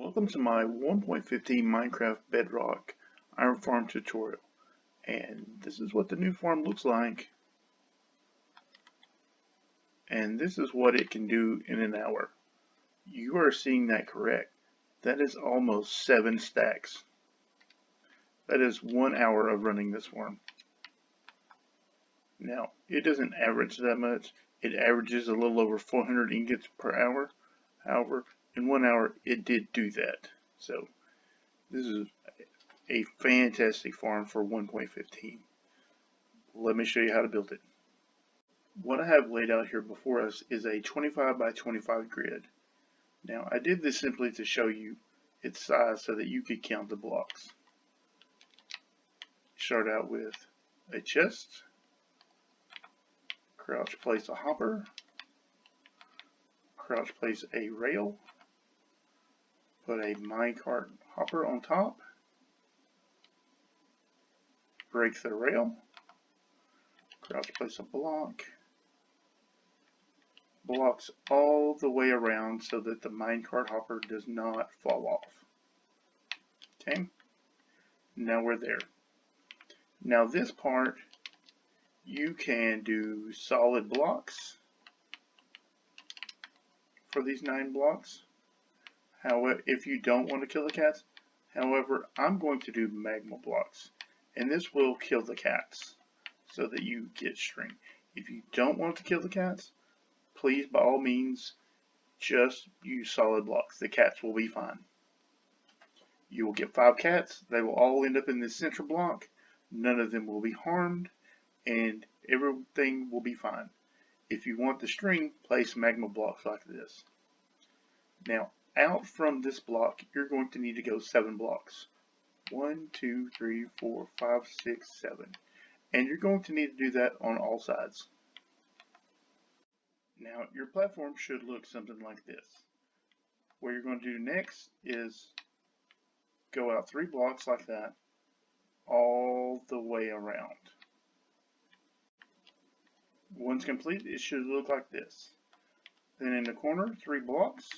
Welcome to my 1.15 Minecraft Bedrock Iron Farm tutorial, and this is what the new farm looks like, and this is what it can do in an hour. You are seeing that correct. That is almost 7 stacks. That is 1 hour of running this farm. Now, it doesn't average that much. It averages a little over 400 ingots per hour. However, in 1 hour, it did do that. So, this is a fantastic farm for 1.15. Let me show you how to build it. What I have laid out here before us is a 25 by 25 grid. Now, I did this simply to show you its size so that you could count the blocks. Start out with a chest, crouch place a hopper, crouch place a rail, put a minecart hopper on top, break the rail, crouch place a block, blocks all the way around so that the minecart hopper does not fall off. Okay, now we're there. Now this part, you can do solid blocks for these 9 blocks. However, if you don't want to kill the cats, however, I'm going to do magma blocks, and this will kill the cats so that you get string. If you don't want to kill the cats, please, by all means, just use solid blocks. The cats will be fine. You will get 5 cats. They will all end up in this central block. None of them will be harmed, and everything will be fine. If you want the string, place magma blocks like this. Now, out from this block, you're going to need to go 7 blocks. 1, 2, 3, 4, 5, 6, 7. And you're going to need to do that on all sides. Now, your platform should look something like this. What you're going to do next is go out 3 blocks like that, all the way around. Once complete, it should look like this. Then in the corner, 3 blocks,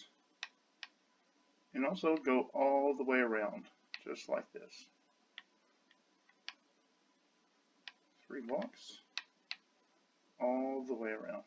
and also go all the way around, just like this. 3 blocks, all the way around.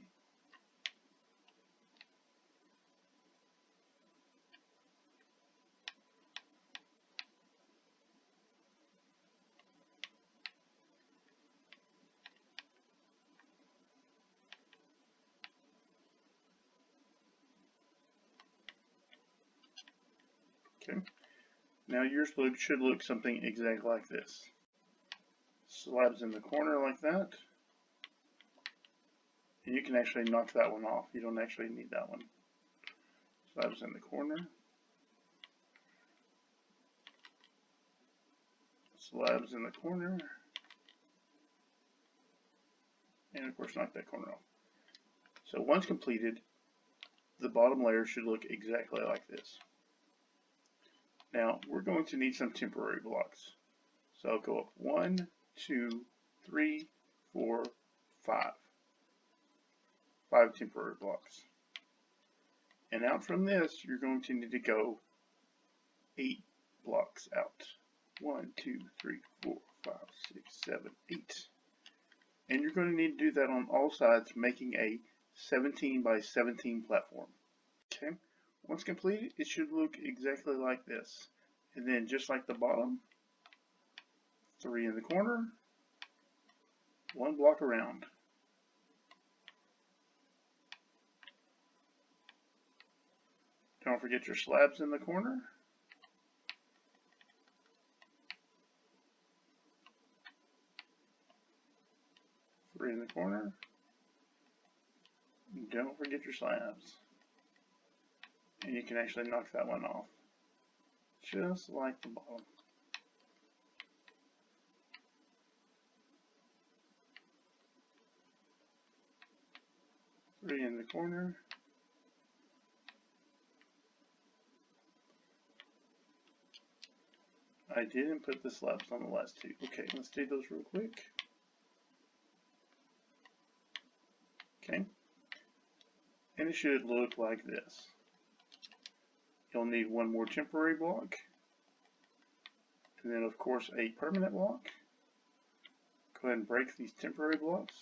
Okay, now yours should look something exactly like this. Slabs in the corner like that. And you can actually knock that one off. You don't actually need that one. Slabs in the corner. Slabs in the corner. And of course knock that corner off. So once completed, the bottom layer should look exactly like this. Now, we're going to need some temporary blocks. So I'll go up 1, 2, 3, 4, 5. 5 temporary blocks. And out from this, you're going to need to go 8 blocks out. 1, 2, 3, 4, 5, 6, 7, 8. And you're going to need to do that on all sides, making a 17 by 17 platform. Okay. Once completed, it should look exactly like this. And then just like the bottom, 3 in the corner, 1 block around. Don't forget your slabs in the corner. Three in the corner. Don't forget your slabs. And you can actually knock that one off, just like the bottom. Three in the corner. I didn't put the slabs on the last 2. Okay, let's do those real quick. Okay. And it should look like this. You'll need one more temporary block, and then of course a permanent block. Go ahead and break these temporary blocks,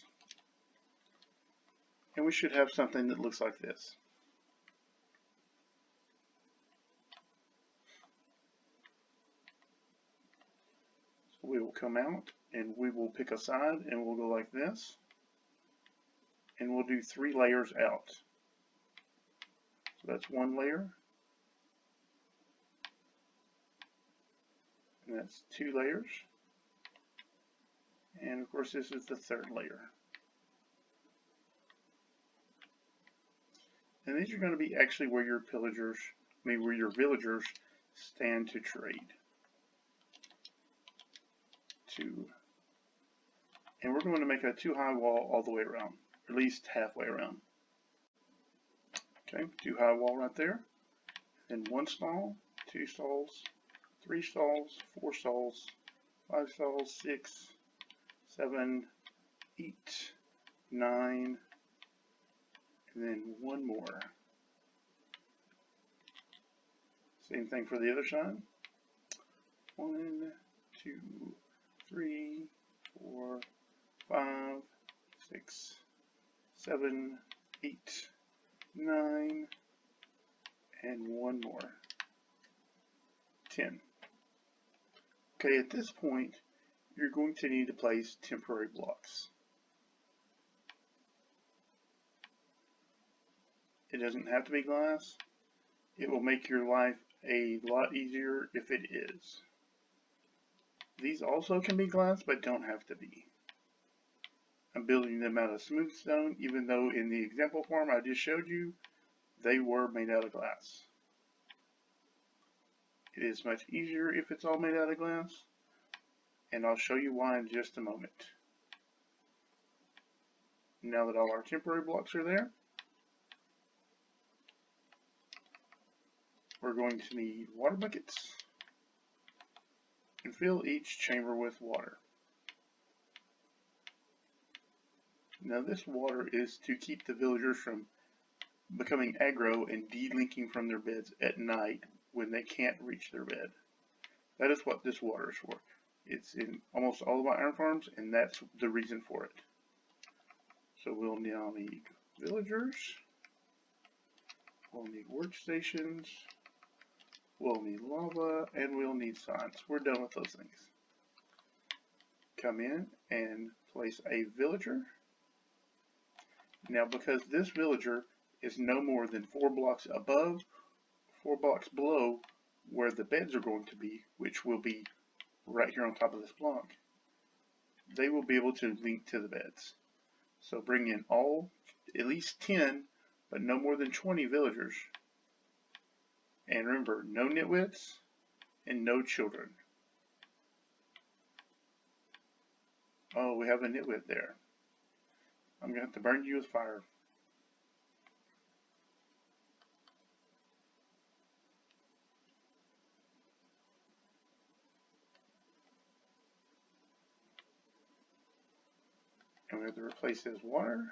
and we should have something that looks like this. So we will come out and we will pick a side and we'll go like this, and we'll do 3 layers out. So that's 1 layer, and that's 2 layers, and of course this is the 3rd layer. And these are going to be actually where your where your villagers stand to trade. And we're going to make a 2 high wall all the way around, at least halfway around. Okay, 2 high wall right there. Then 1 stall, 2 stalls, 3 stalls, 4 stalls, 5 stalls, 6, 7, 8, 9, and then 1 more. Same thing for the other side. 1, 2, 3, 4, 5, 6, 7, 8, 9, and 1 more. 10. Okay, at this point, you're going to need to place temporary blocks. It doesn't have to be glass. It will make your life a lot easier if it is. These also can be glass, but don't have to be. I'm building them out of smooth stone, even though in the example form I just showed you, they were made out of glass. It is much easier if it's all made out of glass, and I'll show you why in just a moment. Now that all our temporary blocks are there, we're going to need water buckets and fill each chamber with water. Now this water is to keep the villagers from becoming aggro and delinking from their beds at night when they can't reach their bed. That is what this water is for. It's in almost all of my iron farms, and that's the reason for it. So we'll now need villagers, we'll need workstations, we'll need lava, and we'll need signs. We're done with those things. Come in and place a villager. Now because this villager is no more than 4 blocks above, 4 blocks below where the beds are going to be, which will be right here on top of this block, they will be able to link to the beds. So bring in at least 10, but no more than 20 villagers. And remember, no nitwits and no children. Oh, we have a nitwit there. I'm going to have to burn you with fire. And we have to replace his water.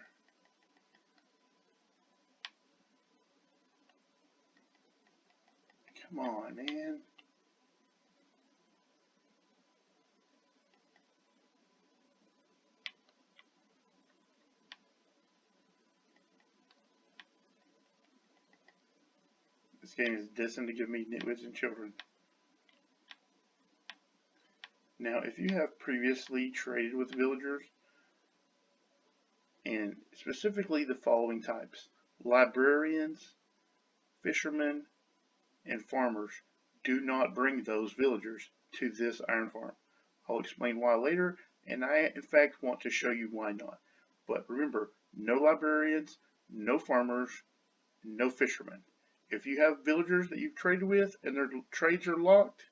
Come on, man. This game is destined to give me nitwits and children. Now, if you have previously traded with villagers, and specifically the following types: librarians, fishermen, and farmers, do not bring those villagers to this iron farm. I'll explain why later, and I in fact want to show you why not. But remember, no librarians, no farmers, no fishermen. If you have villagers that you've traded with and their trades are locked,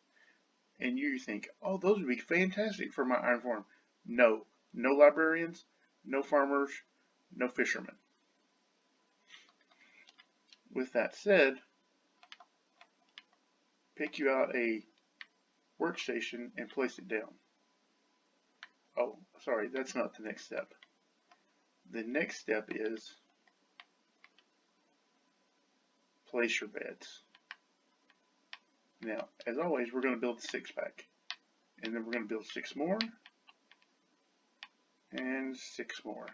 and you think, oh, those would be fantastic for my iron farm. No, no librarians, no farmers, no fishermen. With that said, pick you out a workstation and place it down. Oh, sorry, that's not the next step. The next step is place your beds. Now, as always, we're going to build a 6-pack. And then we're going to build 6 more. And 6 more.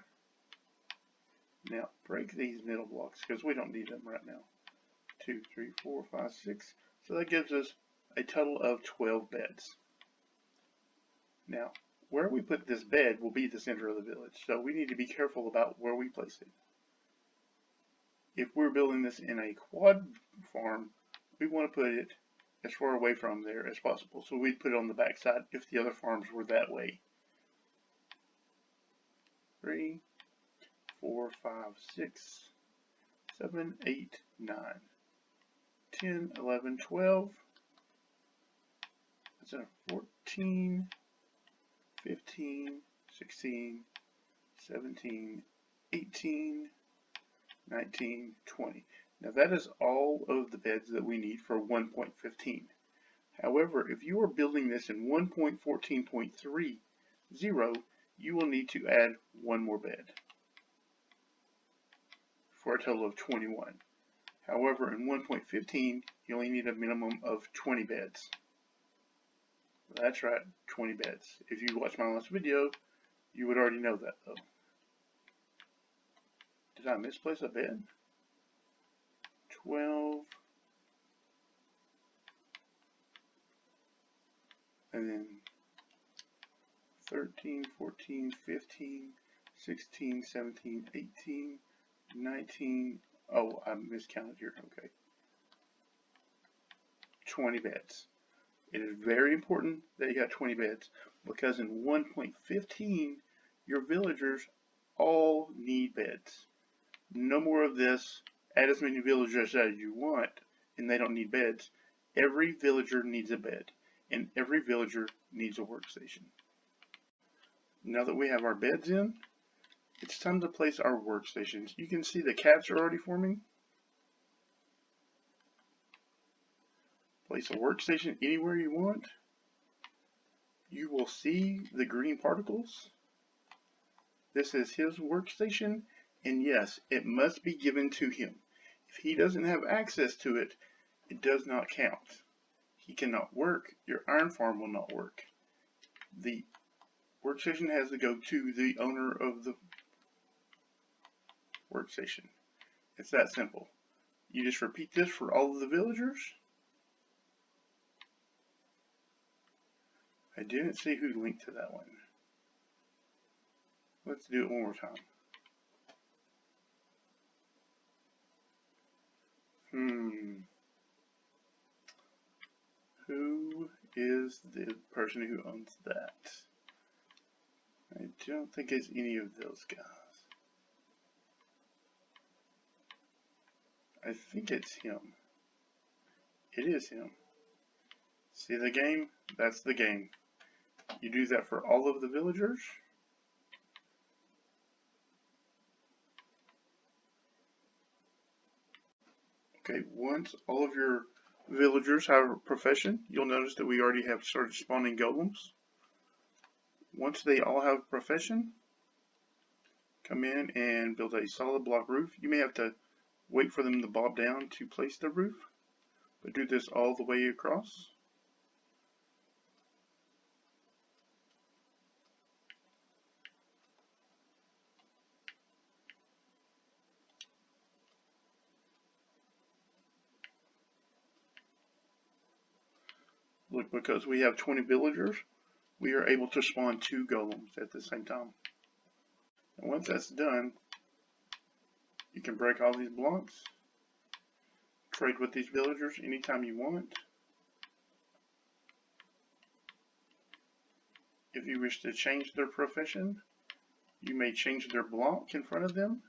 Now, break these middle blocks because we don't need them right now. 2, 3, 4, 5, 6. So that gives us a total of 12 beds. Now, where we put this bed will be the center of the village. So we need to be careful about where we place it. If we're building this in a quad farm, we want to put it as far away from there as possible. So we'd put it on the back side if the other farms were that way. 3, 4, 5, 6, 7, 8, 9, 10, 11, 12. That's a 14, 15, 16, 17, 18, 19, 20. Now that is all of the beds that we need for 1.15. However, if you are building this in 1.14.30, you will need to add one more bed for a total of 21. However, in 1.15, you only need a minimum of 20 beds. That's right, 20 beds. If you watched my last video, you would already know that though. Did I misplace a bed? 12. And then 13, 14, 15, 16, 17, 18, 19. Oh, I miscounted here. Okay. 20 beds. It is very important that you got 20 beds because in 1.15, your villagers all need beds. No more of this, add as many villagers as you want, and they don't need beds. Every villager needs a bed, and every villager needs a workstation. Now that we have our beds in, it's time to place our workstations. You can see the cats are already forming. Place a workstation anywhere you want. You will see the green particles. This is his workstation, and yes, it must be given to him. If he doesn't have access to it, it does not count. He cannot work. Your iron farm will not work. The workstation has to go to the owner of the workstation. It's that simple. You just repeat this for all of the villagers. I didn't see who linked to that one. Let's do it one more time. Who is the person who owns that? I don't think it's any of those guys. I think it's him. It is him. See the game? That's the game. You do that for all of the villagers. Okay, once all of your villagers have a profession, you'll notice that we already have started spawning golems. Once they all have a profession, come in and build a solid block roof. You may have to wait for them to bob down to place the roof, but do this all the way across. Look, because we have 20 villagers, we are able to spawn 2 golems at the same time. And once that's done, you can break all these blocks, trade with these villagers anytime you want. If you wish to change their profession, you may change their block in front of them.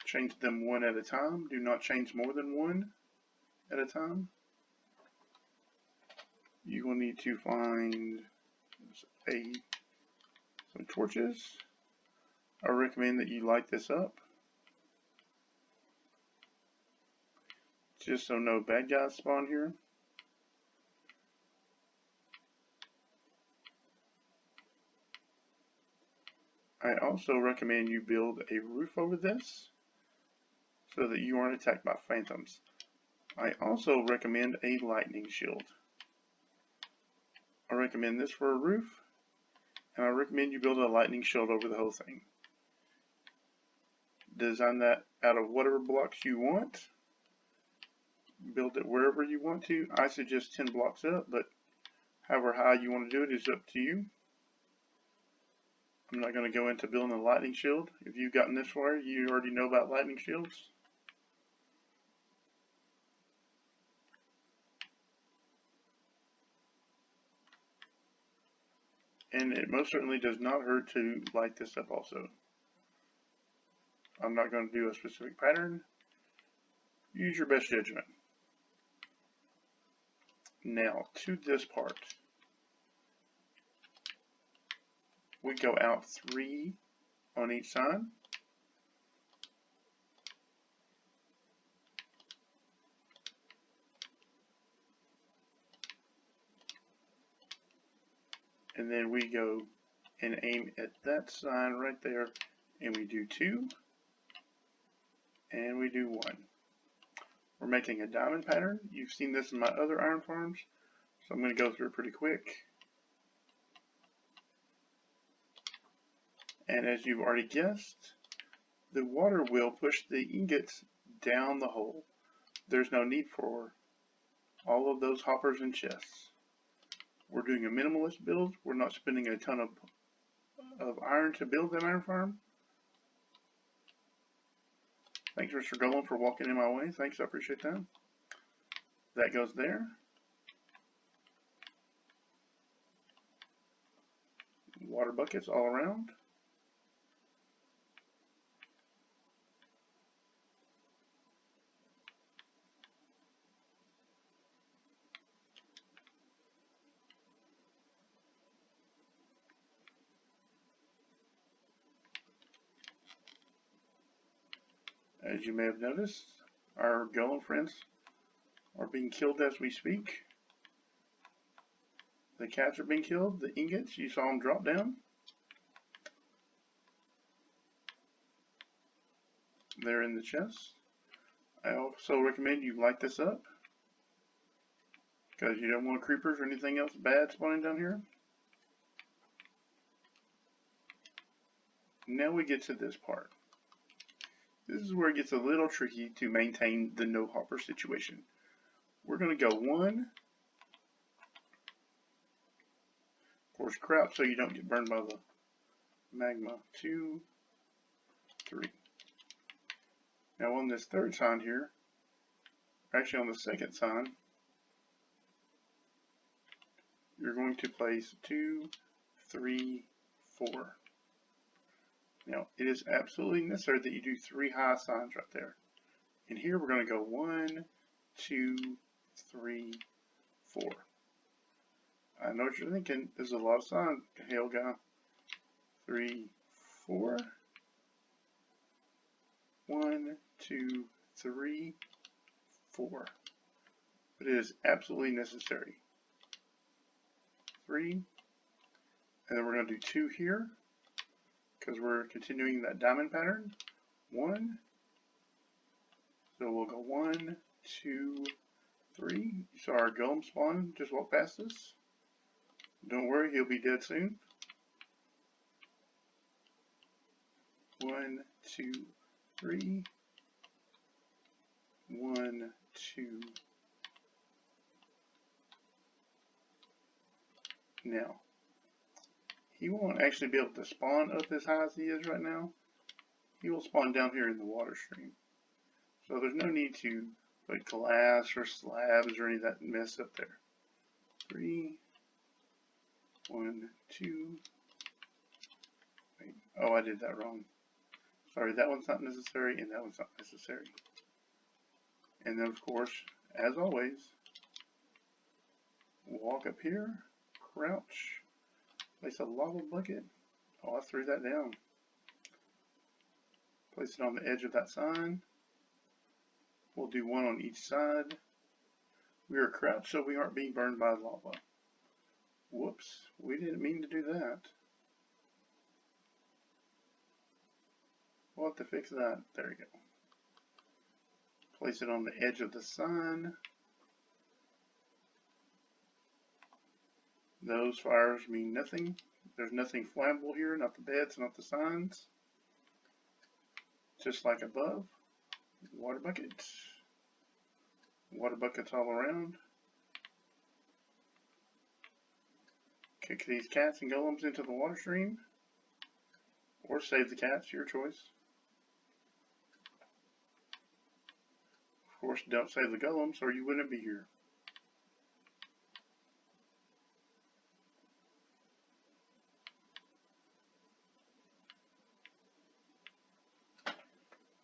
Change them one at a time. Do not change more than one at a time. You will need to find some torches. I recommend that you light this up, just so no bad guys spawn here. I also recommend you build a roof over this so that you aren't attacked by phantoms. I also recommend a lightning shield. I recommend this for a roof, and I recommend you build a lightning shield over the whole thing. Design that out of whatever blocks you want. Build it wherever you want to. I suggest 10 blocks up, but however high you want to do it is up to you. I'm not going to go into building a lightning shield. If you've gotten this far, you already know about lightning shields. And it most certainly does not hurt to light this up also. I'm not going to do a specific pattern. Use your best judgment. Now to this part. We go out 3 on each side. And then we go and aim at that side right there, and we do 2, and we do 1. We're making a diamond pattern. You've seen this in my other iron farms, so I'm going to go through it pretty quick. And as you've already guessed, the water will push the ingots down the hole. There's no need for all of those hoppers and chests. We're doing a minimalist build. We're not spending a ton of iron to build an iron farm. Thanks, Mr. Golem, for walking in my way. Thanks, I appreciate that. That goes there. Water buckets all around. As you may have noticed, our golem friends are being killed as we speak. The cats are being killed. The ingots, you saw them drop down. They're in the chest. I also recommend you light this up, because you don't want creepers or anything else bad spawning down here. Now we get to this part. This is where it gets a little tricky to maintain the no hopper situation. We're going to go 1. Of course, crouch so you don't get burned by the magma. 2, 3. Now on this third sign here, actually on the second sign, you're going to place 2, 3, 4. Now, it is absolutely necessary that you do 3 high signs right there. And here we're going to go 1, 2, 3, 4. I know what you're thinking. There's a lot of signs, hell guy. 3, 4. 1, 2, 3, 4. But it is absolutely necessary. 3. And then we're going to do 2 here, because we're continuing that diamond pattern. 1. So we'll go 1, 2, 3. You saw our golem spawn just walk past us. Don't worry, he'll be dead soon. 1, 2, 3. 1, 2. Now, he won't actually be able to spawn up as high as he is right now. He will spawn down here in the water stream. So there's no need to put glass or slabs or any of that mess up there. 3, 1, 2. Wait. Oh, I did that wrong. Sorry, that one's not necessary and that one's not necessary. And then of course, as always, walk up here, crouch, place a lava bucket. Oh, I threw that down. Place it on the edge of that sign. We'll do 1 on each side. We are crouched so we aren't being burned by lava. Whoops, we didn't mean to do that. We'll have to fix that. There you go. Place it on the edge of the sign. Those fires mean nothing. There's nothing flammable here, not the beds, not the signs. Just like above. Water buckets. Water buckets all around. Kick these cats and golems into the water stream. Or save the cats, your choice. Of course, don't save the golems or you wouldn't be here.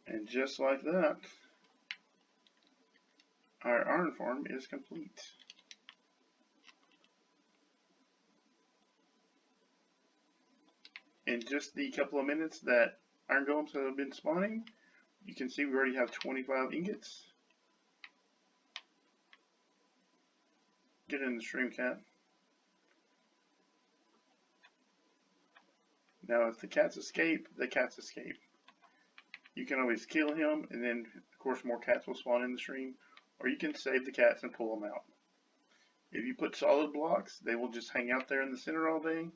And just like that, our iron farm is complete. In just the couple of minutes that iron golems have been spawning, you can see we already have 25 ingots. Get in the stream, cat. Now if the cats escape, the cats escape. You can always kill him, and then of course more cats will spawn in the stream, or you can save the cats and pull them out. If you put solid blocks, they will just hang out there in the center all day.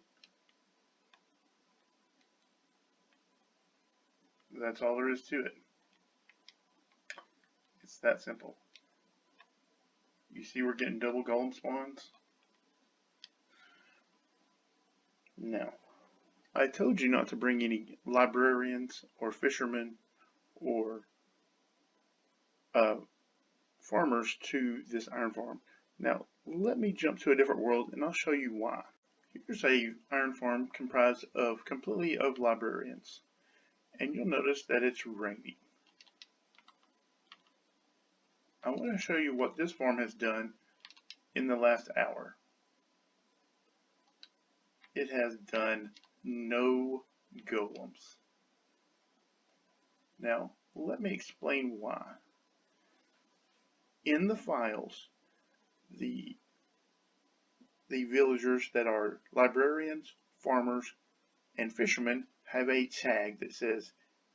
That's all there is to it. It's that simple. You see we're getting double golem spawns. Now, I told you not to bring any librarians or fishermen or farmers to this iron farm. Now, let me jump to a different world and I'll show you why. Here's a iron farm comprised of completely of librarians. And you'll notice that it's raining. I want to show you what this farm has done in the last hour. It has done no golems. Now, let me explain why. In the files, the villagers that are librarians, farmers, and fishermen have a tag that says,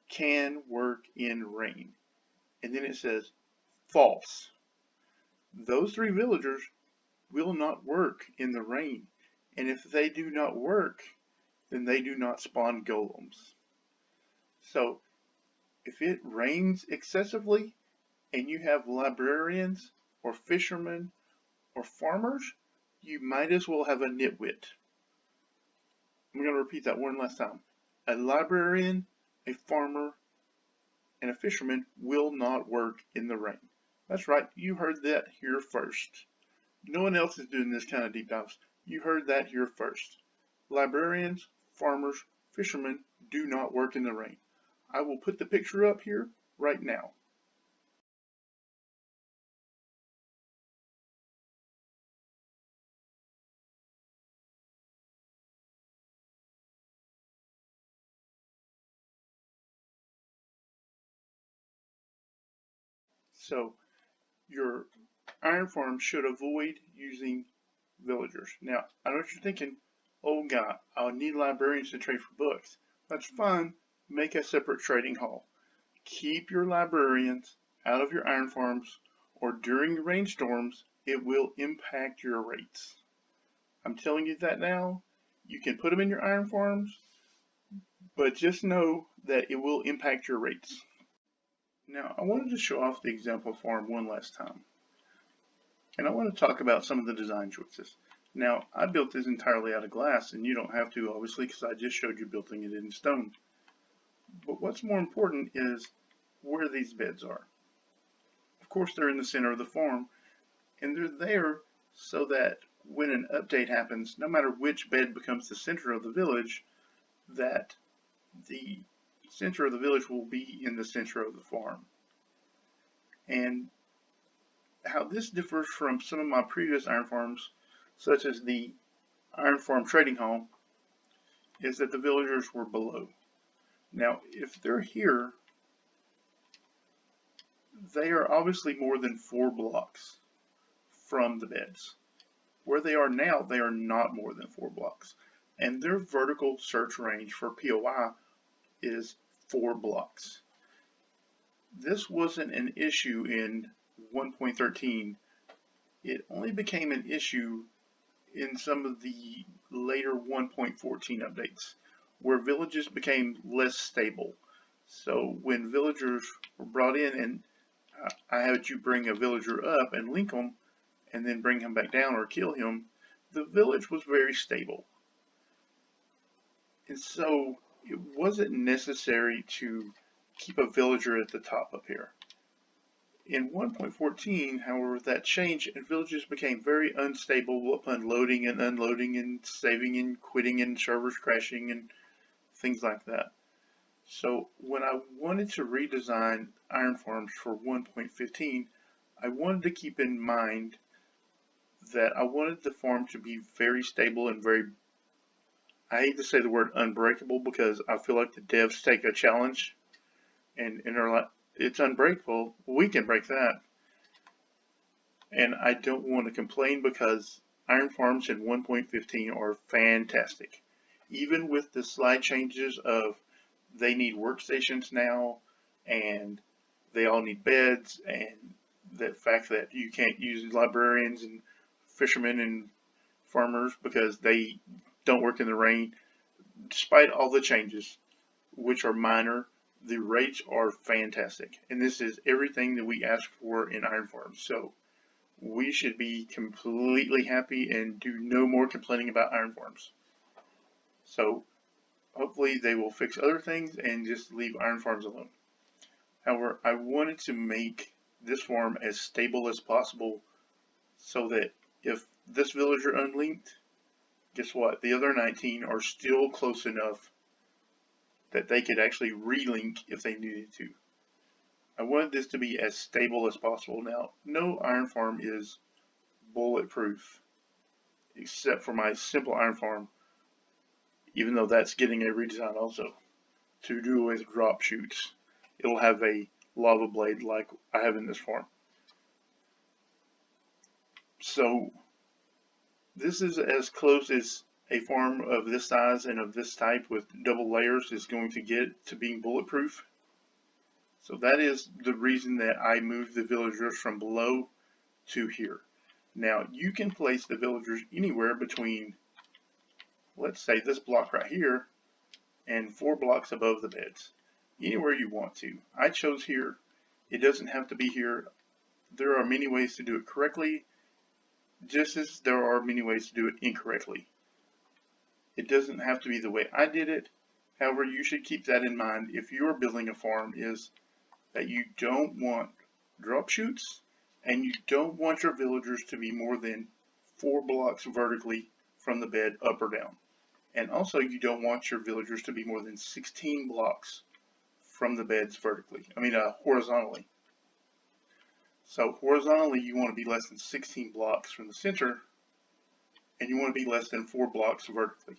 can work in rain. And then it says, false. Those three villagers will not work in the rain. And if they do not work, then they do not spawn golems. So, if it rains excessively, and you have librarians, or fishermen, or farmers, you might as well have a nitwit. I'm going to repeat that one last time. A librarian, a farmer, and a fisherman will not work in the rain. That's right, you heard that here first. No one else is doing this kind of deep dives. You heard that here first. Librarians, farmers, fishermen do not work in the rain. I will put the picture up here right now. So your iron farm should avoid using villagers. Now, I know what you're thinking, oh God, I'll need librarians to trade for books. That's fine, make a separate trading hall. Keep your librarians out of your iron farms, or during rainstorms, it will impact your rates. I'm telling you that now. You can put them in your iron farms, but just know that it will impact your rates. Now, I wanted to show off the example farm one last time. And I want to talk about some of the design choices. Now, I built this entirely out of glass, and you don't have to, obviously, because I just showed you building it in stone. But what's more important is where these beds are. Of course, they're in the center of the farm, and they're there so that when an update happens, no matter which bed becomes the center of the village, that the center of the village will be in the center of the farm. And how this differs from some of my previous iron farms, such as the iron farm trading hall, is that the villagers were below. Now, if they're here, they are obviously more than 4 blocks from the beds. Where they are now, they are not more than 4 blocks. And their vertical search range for POI is 4 blocks. this wasn't an issue in 1.13. It only became an issue in some of the later 1.14 updates, where villages became less stable. So when villagers were brought in and I had you bring a villager up and link him and then bring him back down or kill him, the village was very stable. And so it wasn't necessary to keep a villager at the top up here. In 1.14, however, that changed and villages became very unstable upon loading and unloading and saving and quitting and servers crashing and things like that. So when I wanted to redesign iron farms for 1.15, I wanted to keep in mind that I wanted the farm to be very stable and very, I hate to say the word unbreakable because I feel like the devs take a challenge and are like, it's unbreakable, we can break that. And I don't want to complain because iron farms in 1.15 are fantastic. Even with the slight changes of they need workstations now and they all need beds, and the fact that you can't use librarians and fishermen and farmers because they don't work in the rain. Despite all the changes, which are minor, the rates are fantastic. And this is everything that we ask for in iron farms. So we should be completely happy and do no more complaining about iron farms. So hopefully they will fix other things and just leave iron farms alone. However, I wanted to make this farm as stable as possible so that if this villager unlinked, guess what? The other 19 are still close enough that they could actually relink if they needed to. I wanted this to be as stable as possible. Now, no iron farm is bulletproof except for my simple iron farm, even though that's getting a redesign also to do away with drop chutes. It'll have a lava blade like I have in this farm. So this is as close as a farm of this size and of this type with double layers is going to get to being bulletproof. So that is the reason that I moved the villagers from below to here. Now you can place the villagers anywhere between, let's say, this block right here and 4 blocks above the beds. Anywhere you want to. I chose here. It doesn't have to be here. There are many ways to do it correctly, just as there are many ways to do it incorrectly. It doesn't have to be the way I did it. However, you should keep that in mind if you're building a farm, is that you don't want drop chutes and you don't want your villagers to be more than 4 blocks vertically from the bed up or down. And also you don't want your villagers to be more than 16 blocks from the beds vertically. Horizontally. So horizontally you want to be less than 16 blocks from the center, and you want to be less than 4 blocks vertically.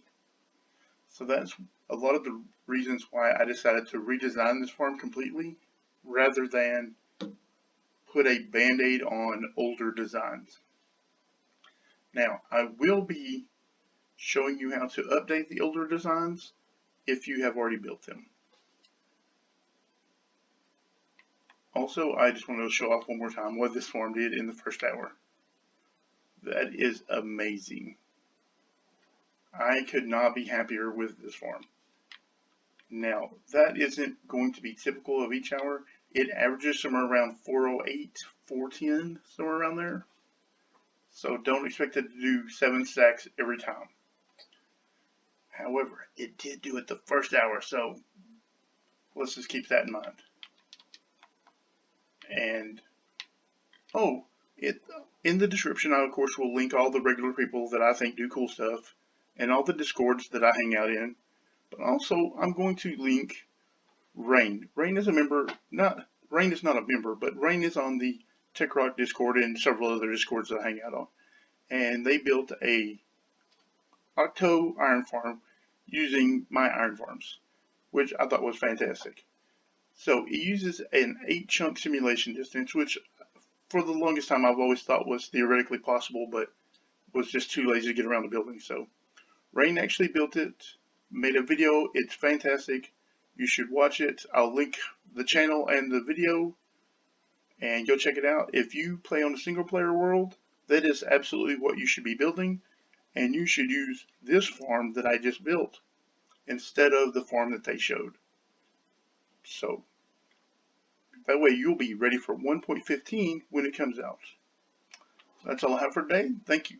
So that's a lot of the reasons why I decided to redesign this farm completely rather than put a band-aid on older designs. Now I will be showing you how to update the older designs if you have already built them. Also, I just want to show off one more time what this farm did in the first hour. That is amazing. I could not be happier with this farm. Now, that isn't going to be typical of each hour. It averages somewhere around 408, 410, somewhere around there. So don't expect it to do 7 stacks every time. However, it did do it the first hour, so let's just keep that in mind. And in the description, I of course will link all the regular people that I think do cool stuff and all the discords that I hang out in. But also I'm going to link Rain. Rain is a member, Rain is not a member, but Rain is on the TechRock Discord and several other discords that I hang out on. And they built a Octo iron farm using my iron farms, which I thought was fantastic. So it uses an 8 chunk simulation distance, which for the longest time I've always thought was theoretically possible, but was just too lazy to get around the building. So Rain actually built it, made a video. It's fantastic. You should watch it. I'll link the channel and the video and go check it out. If you play on a single player world, that is absolutely what you should be building, and you should use this farm that I just built instead of the farm that they showed. So that way you'll be ready for 1.15 when it comes out. That's all I have for today. Thank you.